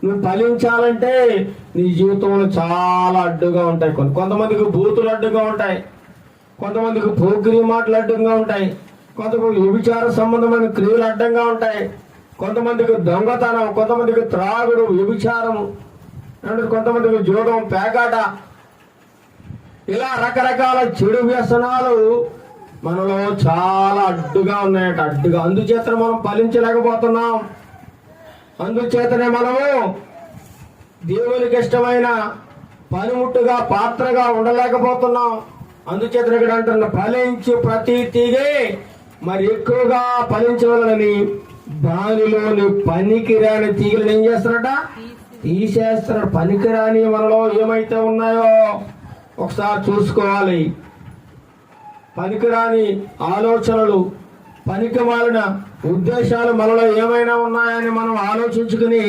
నువ్వు ఫలించాలంటే నీ జీవితంలో చాలా అడ్డుగా ఉంటాయి. కొంతమందికి బూతులు అడ్డుగా ఉంటాయి, కొంతమందికి పోకిరి మాటలు అడ్డంగా ఉంటాయి, కొంతమందికి వ్యభిచార సంబంధమైన క్రియలు అడ్డంగా ఉంటాయి, కొంతమందికి దొంగతనం, కొంతమందికి త్రాగుడు, వ్యభిచారము, కొంతమందికి జూదం, పేకాట, ఇలా రకరకాల చెడు వ్యసనాలు మనలో చాలా అడ్డుగా ఉన్నాయట. అడ్డుగా అందుచేత మనం ఫలించలేకపోతున్నాం. అందుచేతనే మనము దేవునికి ఇష్టమైన పనిముట్టుగా పాత్రగా ఉండలేకపోతున్నాం. అందుచేత ఇక్కడ అంటున్న ఫలించి ప్రతి తీగే మరి ఎక్కువగా ఫలించవాలని దానిలోని పనికిరాని తీగలను ఏం చేస్తారట? తీసేస్తారట. పనికిరాని మనలో ఏమైతే ఉన్నాయో ఒకసారి చూసుకోవాలి. పనికిరాని ఆలోచనలు, పనికిమాలిన ఉద్దేశాలు మనలో ఏమైనా ఉన్నాయని మనం ఆలోచించుకుని